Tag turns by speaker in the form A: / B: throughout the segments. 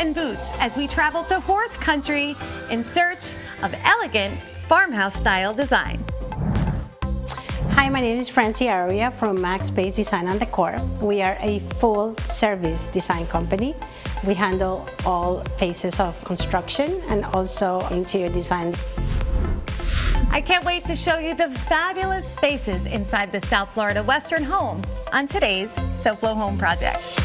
A: and boots as we travel to horse country in search of elegant farmhouse-style design.
B: Hi, my name is Francie Aria from Max Space Design and Decor. We are a full-service design company. We handle all phases of construction and also interior design.
A: I can't wait to show you the fabulous spaces inside the South Florida Western home on today's SoFlo Home Project.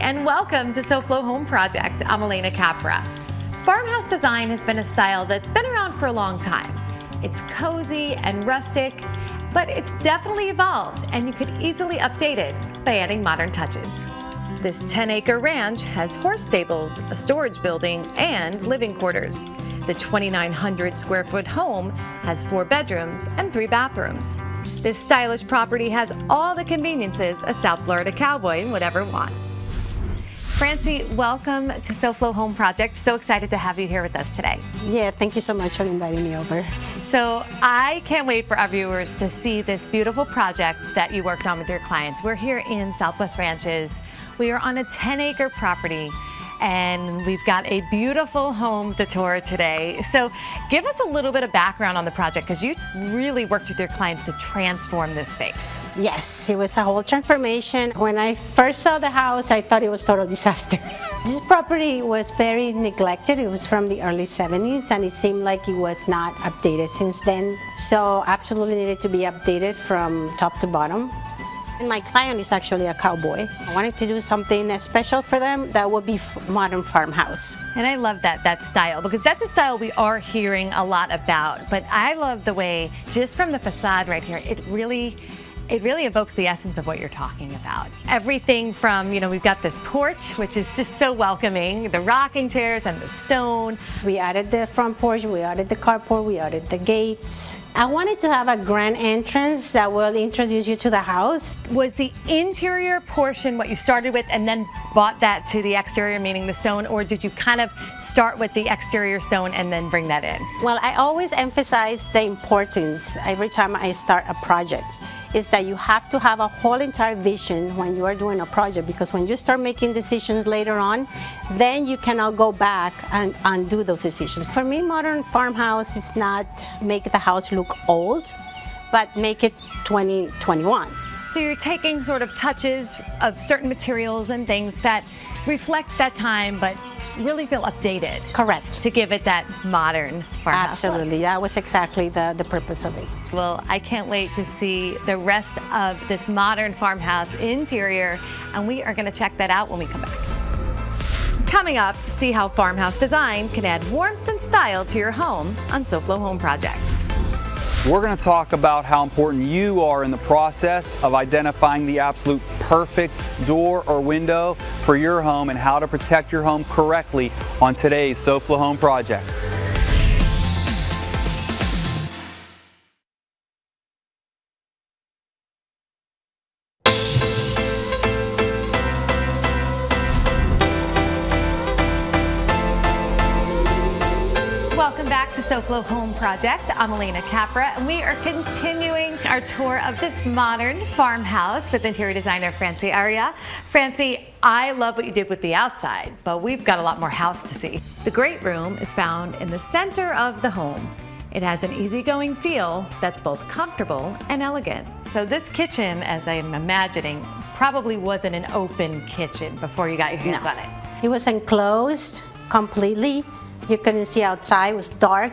A: And welcome to SoFlo Home Project. I'm Alena Capra. Farmhouse design has been a style that's been around for a long time. It's cozy and rustic, but it's definitely evolved, and you could easily update it by adding modern touches. This 10-acre ranch has horse stables, a storage building, and living quarters. The 2,900 square foot home has 4 bedrooms and 3 bathrooms. This stylish property has all the conveniences a South Florida cowboy would ever want. Francie, welcome to SoFlo Home Project. So excited to have you here with us today.
B: Yeah, thank you so much for inviting me over.
A: So I can't wait for our viewers to see this beautiful project that you worked on with your clients. We're here in Southwest Ranches. We are on a 10-acre property, and we've got a beautiful home to tour today. So give us a little bit of background on the project, because you really worked with your clients to transform this space.
B: Yes, it was a whole transformation. When I first saw the house, I thought it was a total disaster. This property was very neglected. It was from the early 70s, and it seemed like it was not updated since then. So absolutely needed to be updated from top to bottom. And my client is actually a cowboy. I wanted to do something special for them that would be modern farmhouse.
A: And I love that style, because that's a style we are hearing a lot about. But I love the way, just from the facade right here, it really evokes the essence of what you're talking about. Everything from, we've got this porch, which is just so welcoming, the rocking chairs and the stone.
B: We added the front porch, we added the carport, we added the gates. I wanted to have a grand entrance that will introduce you to the house.
A: Was the interior portion what you started with and then brought that to the exterior, meaning the stone, or did you kind of start with the exterior stone and then bring that in?
B: Well, I always emphasize the importance every time I start a project, is that you have to have a whole entire vision when you are doing a project, because when you start making decisions later on, then you cannot go back and undo those decisions. For me, modern farmhouse is not make the house look old, but make it 2021.
A: So you're taking sort of touches of certain materials and things that reflect that time, but really feel updated.
B: Correct.
A: To give it that modern farmhouse
B: Absolutely,
A: look.
B: That was exactly the purpose of it.
A: Well, I can't wait to see the rest of this modern farmhouse interior, and we are going to check that out when we come back. Coming up, see how farmhouse design can add warmth and style to your home on SoFlo Home Project.
C: We're going to talk about how important you are in the process of identifying the absolute perfect door or window for your home and how to protect your home correctly on today's SoFlo Home Project.
A: Welcome back to SoFlo Home Project. I'm Alena Capra, and we are continuing our tour of this modern farmhouse with interior designer Francie Aria. Francie, I love what you did with the outside, but we've got a lot more house to see. The great room is found in the center of the home. It has an easygoing feel that's both comfortable and elegant. So this kitchen, as I'm imagining, probably wasn't an open kitchen before you got your hands on it.
B: It was enclosed completely. You couldn't see outside, it was dark.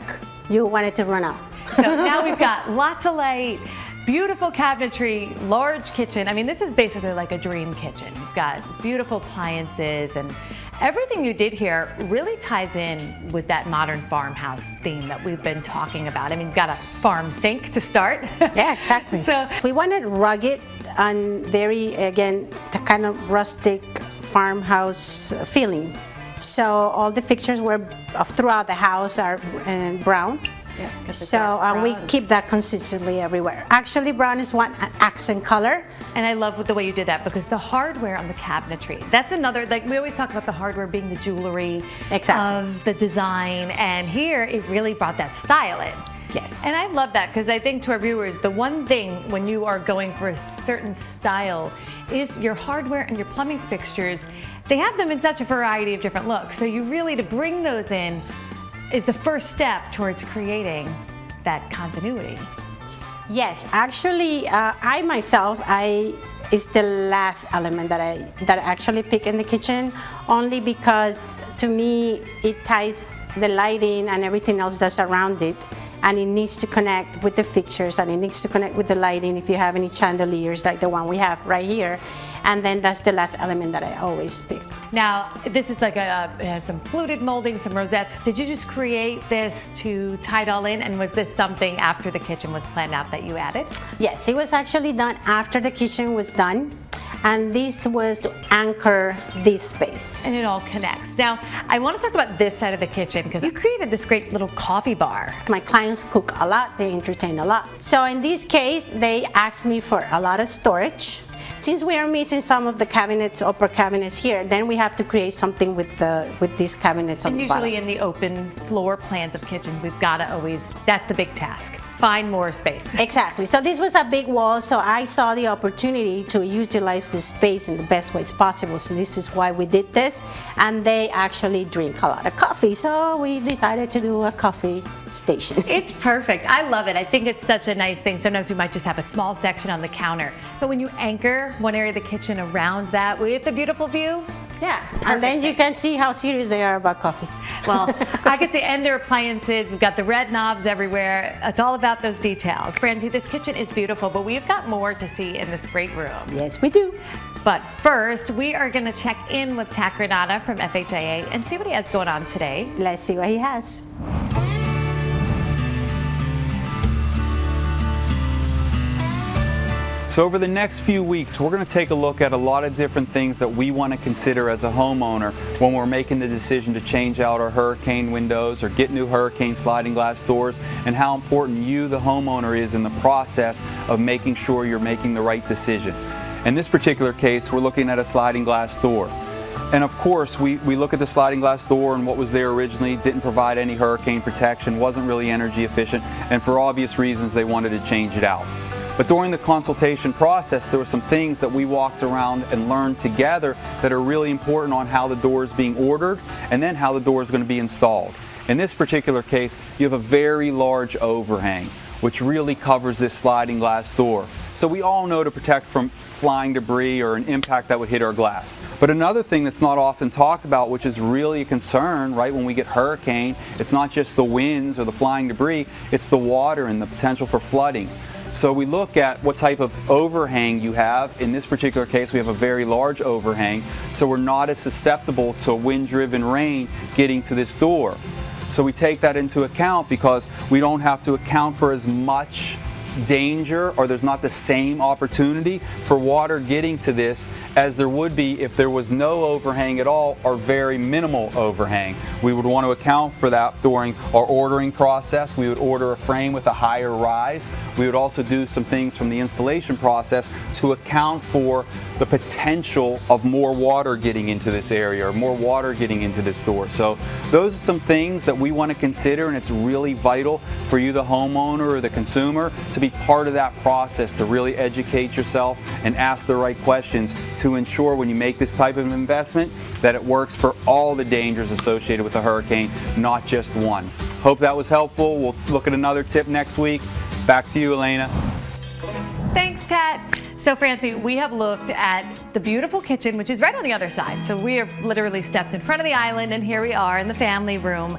B: You wanted to run out.
A: So now we've got lots of light, beautiful cabinetry, large kitchen. I mean, this is basically like a dream kitchen. You've got beautiful appliances, and everything you did here really ties in with that modern farmhouse theme that we've been talking about. I mean, you've got a farm sink to start.
B: Yeah, exactly.
A: So
B: we wanted rugged and very, again, the kind of rustic farmhouse feeling. So all the fixtures were throughout the house are brown.
A: Yeah, 'cause the
B: so
A: dark
B: we
A: browns.
B: keep that consistently everywhere. Actually, brown is one accent color.
A: And I love the way you did that because the hardware on the cabinetry, that's another, like we always talk about the hardware being the jewelry
B: Exactly.
A: of the design, and here it really brought that style in.
B: Yes.
A: And I love that because I think to our viewers, the one thing when you are going for a certain style is your hardware and your plumbing fixtures. They have them in such a variety of different looks. So you really, to bring those in is the first step towards creating that continuity.
B: Yes, actually, I myself, it's the last element that I actually pick in the kitchen, only because to me it ties the lighting and everything else that's around it, and it needs to connect with the fixtures and it needs to connect with the lighting if you have any chandeliers like the one we have right here, and then that's the last element that I always pick.
A: Now, this is like it has some fluted molding, some rosettes. Did you just create this to tie it all in, and was this something after the kitchen was planned out that you added?
B: Yes, it was actually done after the kitchen was done, and this was to anchor this space.
A: And it all connects. Now, I want to talk about this side of the kitchen because you created this great little coffee bar.
B: My clients cook a lot, they entertain a lot. So in this case, they asked me for a lot of storage. Since we are missing some of the cabinets, upper cabinets here, then we have to create something with these cabinets on
A: And
B: the bottom.
A: usually in the open floor plans of kitchens, we've got to always, that's the big task. Find more space.
B: Exactly. So this was a big wall, so I saw the opportunity to utilize the space in the best ways possible. So this is why we did this. And they actually drink a lot of coffee, so we decided to do a coffee station.
A: It's perfect. I love it. I think it's such a nice thing. Sometimes we might just have a small section on the counter, but when you anchor one area of the kitchen around that with a beautiful view,
B: Yeah, and then you can see how serious they are about coffee.
A: well, I could say, and their appliances. We've got the red knobs everywhere. It's all about those details. Francie, this kitchen is beautiful, but we've got more to see in this great room.
B: Yes, we do.
A: But first, we are going to check in with Tack Renata from FHIA and see what he has going on today.
B: Let's see what he has.
C: So over the next few weeks, we're going to take a look at a lot of different things that we want to consider as a homeowner when we're making the decision to change out our hurricane windows or get new hurricane sliding glass doors, and how important you, the homeowner, is in the process of making sure you're making the right decision. In this particular case, we're looking at a sliding glass door. And of course, we look at the sliding glass door and what was there originally, didn't provide any hurricane protection, wasn't really energy efficient, and for obvious reasons, they wanted to change it out. But during the consultation process, there were some things that we walked around and learned together that are really important on how the door is being ordered and then how the door is going to be installed. In this particular case, you have a very large overhang, which really covers this sliding glass door. So we all know to protect from flying debris or an impact that would hit our glass. But another thing that's not often talked about, which is really a concern, right, when we get hurricane, it's not just the winds or the flying debris, it's the water and the potential for flooding. So we look at what type of overhang you have. In this particular case, we have a very large overhang, so we're not as susceptible to wind-driven rain getting to this door. So we take that into account because we don't have to account for as much danger, or there's not the same opportunity for water getting to this as there would be if there was no overhang at all or very minimal overhang. We would want to account for that during our ordering process. We would order a frame with a higher rise. We would also do some things from the installation process to account for the potential of more water getting into this area or more water getting into this door. So those are some things that we want to consider, and it's really vital for you, the homeowner or the consumer, to be part of that process, to really educate yourself and ask the right questions to ensure when you make this type of investment that it works for all the dangers associated with a hurricane, not just one. Hope that was helpful. We'll look at another tip next week. Back to you, Alena.
A: Thanks, Tat. So, Francie, we have looked at the beautiful kitchen, which is right on the other side. So we have literally stepped in front of the island, and here we are in the family room.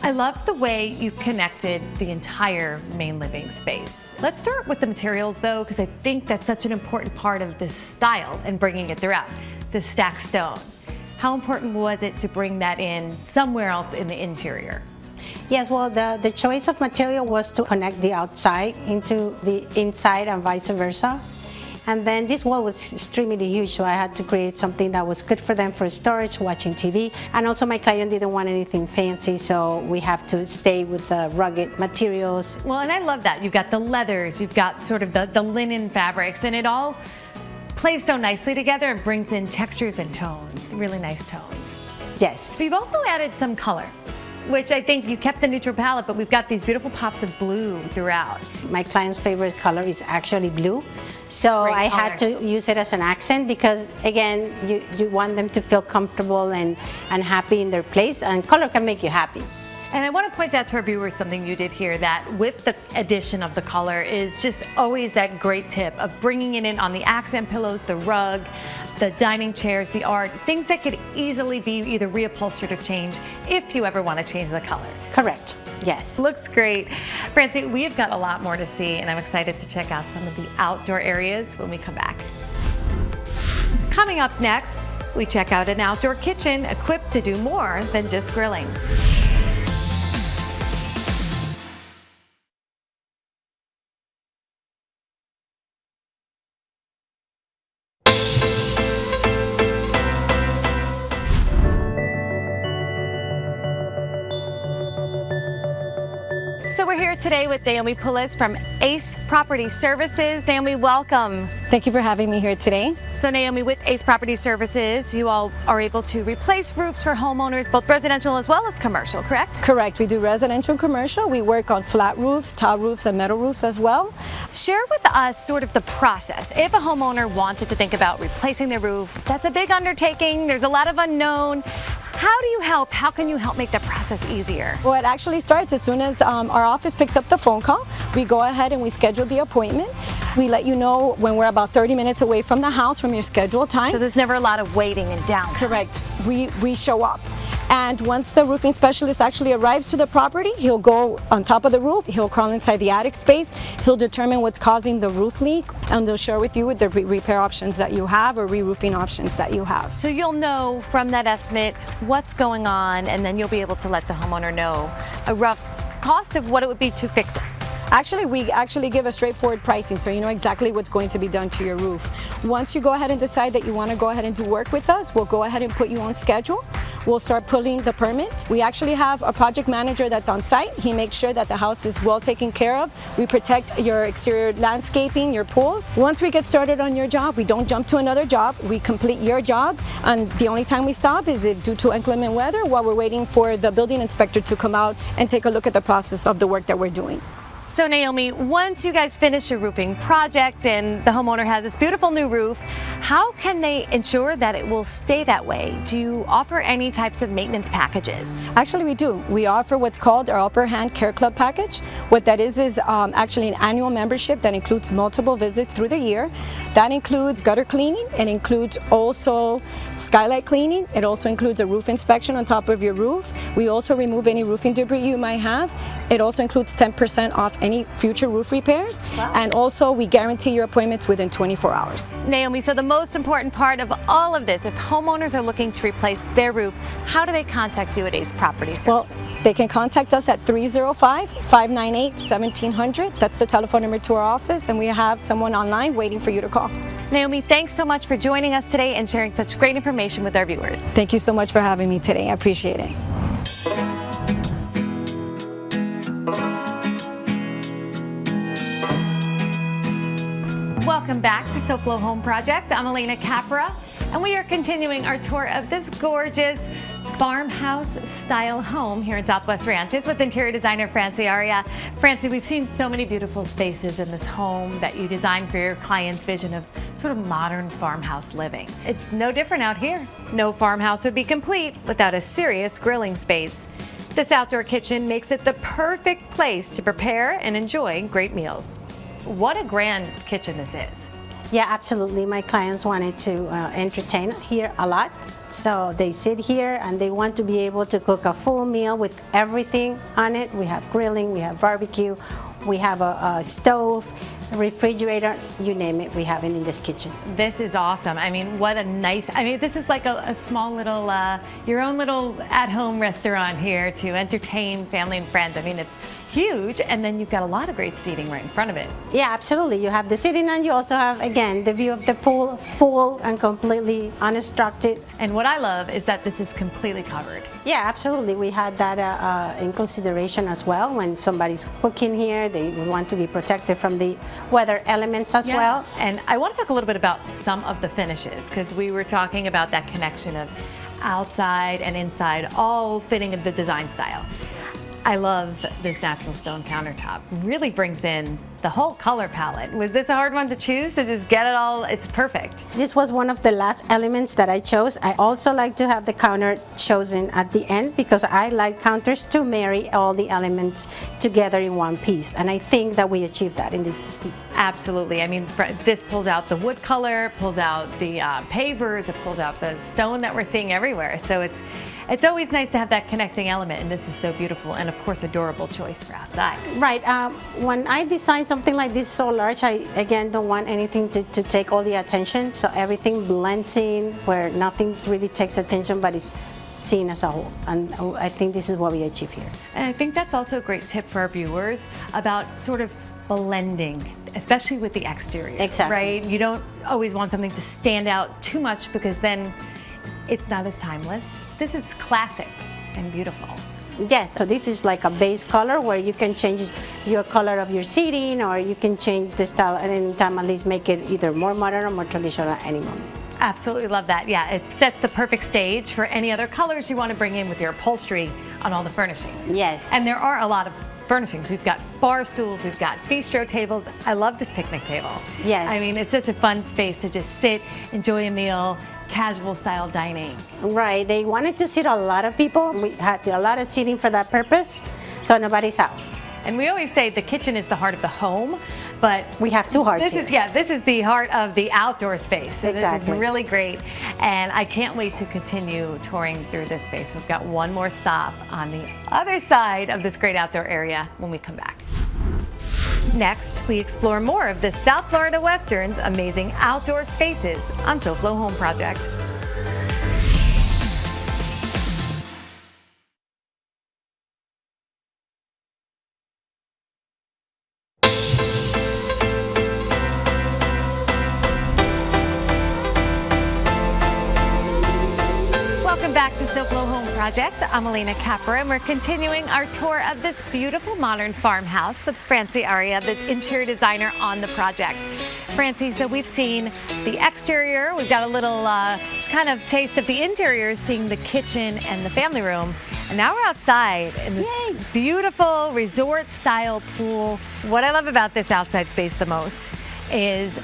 A: I love the way you've connected the entire main living space. Let's start with the materials, though, because I think that's such an important part of this style and bringing it throughout. The stacked stone. How important was it to bring that in somewhere else in the interior?
B: Yes, well, the choice of material was to connect the outside into the inside and vice versa. And then this wall was extremely huge, so I had to create something that was good for them for storage, watching TV. And also my client didn't want anything fancy, so we have to stay with the rugged materials.
A: Well, and I love that. You've got the leathers, you've got sort of the linen fabrics, and it all plays so nicely together and brings in textures and tones, really nice tones.
B: Yes.
A: But you've also added some color, which I think you kept the neutral palette, but we've got these beautiful pops of blue throughout.
B: My client's favorite color is actually blue. So
A: Great
B: I
A: color.
B: had to use it as an accent because, again, you want them to feel comfortable and happy in their place, and color can make you happy.
A: And I want to point out to our viewers something you did here, that with the addition of the color is just always that great tip of bringing it in on the accent pillows, the rug, the dining chairs, the art, things that could easily be either reupholstered or changed if you ever want to change the color.
B: Correct. Yes.
A: Looks great. Francie, we've got a lot more to see, and I'm excited to check out some of the outdoor areas when we come back. Coming up next, we check out an outdoor kitchen equipped to do more than just grilling. So we're here today with Naomi Pulis from Ace Property Services. Naomi, welcome.
D: Thank you for having me here today.
A: So Naomi, with Ace Property Services, you all are able to replace roofs for homeowners, both residential as well as commercial, correct?
D: Correct. We do residential and commercial. We work on flat roofs, tile roofs, and metal roofs as well.
A: Share with us sort of the process. If a homeowner wanted to think about replacing their roof, that's a big undertaking. There's a lot of unknown. How do you help? How can you help make the process easier?
D: Well, it actually starts as soon as our office picks up the phone call. We go ahead and we schedule the appointment. We let you know when we're about 30 minutes away from the house from your scheduled time.
A: So there's never a lot of waiting and downtime.
D: Correct. We show up. And once the roofing specialist actually arrives to the property, he'll go on top of the roof, he'll crawl inside the attic space, he'll determine what's causing the roof leak, and they'll share with you with the repair options that you have or re-roofing options that you have.
A: So you'll know from that estimate what's going on, and then you'll be able to let the homeowner know a rough cost of what it would be to fix it.
D: Actually, we give a straightforward pricing, so you know exactly what's going to be done to your roof. Once you go ahead and decide that you want to go ahead and do work with us, we'll go ahead and put you on schedule. We'll start pulling the permits. We actually have a project manager that's on site. He makes sure that the house is well taken care of. We protect your exterior landscaping, your pools. Once we get started on your job, we don't jump to another job. We complete your job, and the only time we stop is due to inclement weather while we're waiting for the building inspector to come out and take a look at the process of the work that we're doing.
A: So Naomi, once you guys finish your roofing project and the homeowner has this beautiful new roof, how can they ensure that it will stay that way? Do you offer any types of maintenance packages?
D: Actually, we do. We offer what's called our Upper Hand Care Club package. What that is actually an annual membership that includes multiple visits through the year. That includes gutter cleaning. It includes also skylight cleaning. It also includes a roof inspection on top of your roof. We also remove any roofing debris you might have. It also includes 10% off any future roof repairs.
A: Wow.
D: And also we guarantee your appointments within 24 hours.
A: Naomi, so the most important part of all of this, if homeowners are looking to replace their roof, how do they contact you at Ace Property Services?
D: Well, they can contact us at 305-598-1700. That's the telephone number to our office, and we have someone online waiting for you to call.
A: Naomi, thanks so much for joining us today and sharing such great information with our viewers.
D: Thank you so much for having me today. I appreciate it.
A: Welcome back to SoFlo Home Project. I'm Alena Capra, and we are continuing our tour of this gorgeous farmhouse-style home here in Southwest Ranches with interior designer Francie Aria. Francie, we've seen so many beautiful spaces in this home that you designed for your client's vision of sort of modern farmhouse living. It's no different out here. No farmhouse would be complete without a serious grilling space. This outdoor kitchen makes it the perfect place to prepare and enjoy great meals. What a grand kitchen this is.
B: Yeah, absolutely. My clients wanted to entertain here a lot. So they sit here and they want to be able to cook a full meal with everything on it. We have grilling, we have barbecue, we have a stove, a refrigerator, you name it, we have it in this kitchen.
A: This is awesome. I mean, what a nice, this is like a small little, your own little at-home restaurant here to entertain family and friends. I mean, it's huge, and then you've got a lot of great seating right in front of it.
B: Yeah, absolutely. You have the sitting, and you also have, again, the view of the pool, full and completely unobstructed.
A: And what I love is that this is completely covered.
B: Yeah, absolutely. We had that in consideration as well. When somebody's cooking here, they would want to be protected from the weather elements as well.
A: And I want to talk a little bit about some of the finishes, because we were talking about that connection of outside and inside all fitting in the design style. I love this natural stone countertop. Really brings in the whole color palette. Was this a hard one to choose, to just get it all? It's perfect.
B: This was one of the last elements that I chose. I also like to have the counter chosen at the end because I like counters to marry all the elements together in one piece. And I think that we achieved that in this piece.
A: Absolutely. I mean, this pulls out the wood color, pulls out the pavers, it pulls out the stone that we're seeing everywhere. So it's always nice to have that connecting element, and this is so beautiful, and of course a durable choice for outside.
B: Right. When I designed something like this so large, I again don't want anything to take all the attention, so everything blends in where nothing really takes attention, but it's seen as a whole, and I think this is what we achieve here.
A: And I think that's also a great tip for our viewers about sort of blending, especially with the exterior.
B: Exactly.
A: Right? You don't always want something to stand out too much because then it's not as timeless. This is classic and beautiful.
B: Yes, so this is like a base color where you can change your color of your seating, or you can change the style at any time, at least make it either more modern or more traditional at any moment.
A: Absolutely love that. Yeah, it sets the perfect stage for any other colors you want to bring in with your upholstery on all the furnishings.
B: Yes.
A: And there are a lot of furnishings. We've got bar stools, we've got bistro tables. I love this picnic table.
B: Yes.
A: I mean, it's such a fun space to just sit, enjoy a meal, casual style dining.
B: Right, they wanted to seat a lot of people. We had a lot of seating for that purpose, so nobody's out.
A: And we always say the kitchen is the heart of the home, but
B: we have two hearts here.
A: This is the heart of the outdoor space. So
B: exactly.
A: This is really great, and I can't wait to continue touring through this space. We've got one more stop on the other side of this great outdoor area when we come back. Next, we explore more of the South Florida Western's amazing outdoor spaces on SoFlo Home Project. Welcome back to SoFlo Home Project. I'm Alena Capra, and we're continuing our tour of this beautiful modern farmhouse with Francie Aria, the interior designer on the project. Francie, so we've seen the exterior, we've got a little kind of taste of the interior, seeing the kitchen and the family room, and now we're outside in this beautiful resort-style pool. What I love about this outside space the most is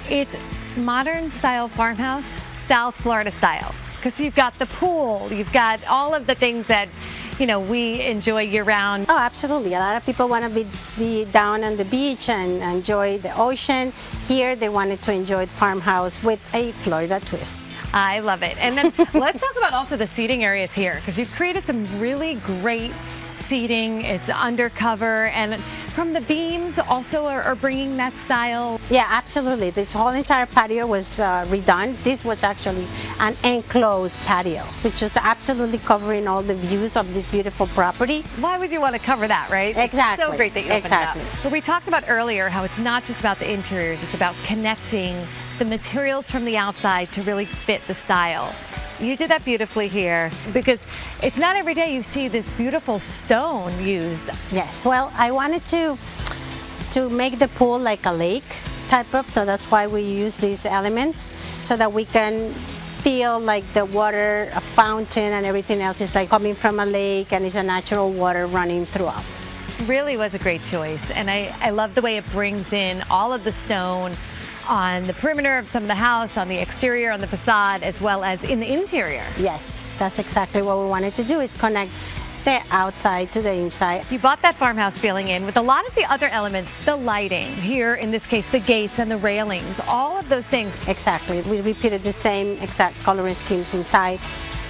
A: it's modern-style farmhouse, South Florida style. Because you've got the pool, you've got all of the things that, you know, we enjoy year-round.
B: Oh, absolutely. A lot of people want to be down on the beach and enjoy the ocean. Here, they wanted to enjoy the farmhouse with a Florida twist.
A: I love it. And then let's talk about also the seating areas here, because you've created some really great seating. It's undercover, and from the beams also are bringing that style.
B: Yeah, absolutely. This whole entire patio was redone. This was actually an enclosed patio, which is absolutely covering all the views of this beautiful property.
A: Why would you want to cover that, right?
B: Exactly.
A: It's so great that you opened it up. But we talked about earlier how it's not just about the interiors, it's about connecting the materials from the outside to really fit the style. You did that beautifully here, because it's not every day you see this beautiful stone used.
B: Yes, well, I wanted to make the pool like a lake type of, so that's why we use these elements, so that we can feel like the water, a fountain and everything else is like coming from a lake, and it's a natural water running throughout.
A: Really was a great choice, and I love the way it brings in all of the stone on the perimeter of some of the house, on the exterior, on the facade, as well as in the interior.
B: Yes, that's exactly what we wanted to do, is connect the outside to the inside.
A: You bought that farmhouse feeling in with a lot of the other elements, the lighting, here in this case the gates and the railings, all of those things.
B: Exactly, we repeated the same exact coloring schemes inside,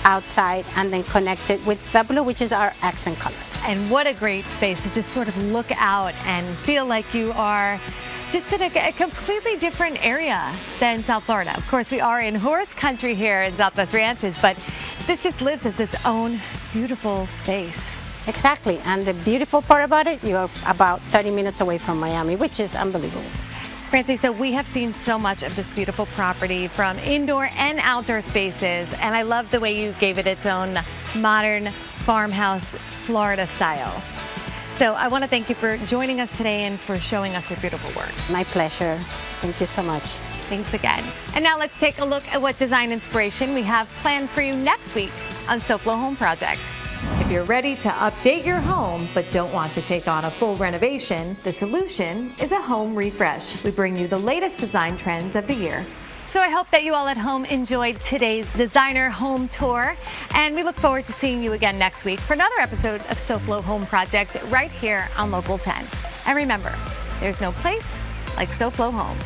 B: outside, and then connected with the blue, which is our accent color.
A: And what a great space to just sort of look out and feel like you are just in a completely different area than South Florida. Of course, we are in horse country here in Southwest Ranches, but this just lives as its own beautiful space.
B: Exactly, and the beautiful part about it, you're about 30 minutes away from Miami, which is unbelievable.
A: Francie, so we have seen so much of this beautiful property from indoor and outdoor spaces, and I love the way you gave it its own modern farmhouse Florida style. So I want to thank you for joining us today and for showing us your beautiful work.
B: My pleasure. Thank you so much.
A: Thanks again. And now let's take a look at what design inspiration we have planned for you next week on SoFlo Home Project. If you're ready to update your home but don't want to take on a full renovation, the solution is a home refresh. We bring you the latest design trends of the year. So I hope that you all at home enjoyed today's designer home tour, and we look forward to seeing you again next week for another episode of SoFlo Home Project right here on Local 10. And remember, there's no place like SoFlo Home.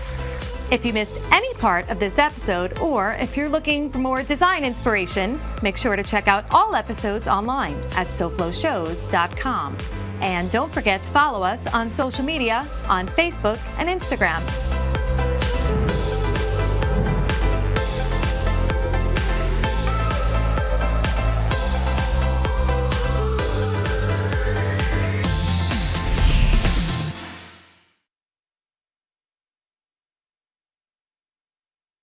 A: If you missed any part of this episode, or if you're looking for more design inspiration, make sure to check out all episodes online at SoFloShows.com. And don't forget to follow us on social media on Facebook and Instagram.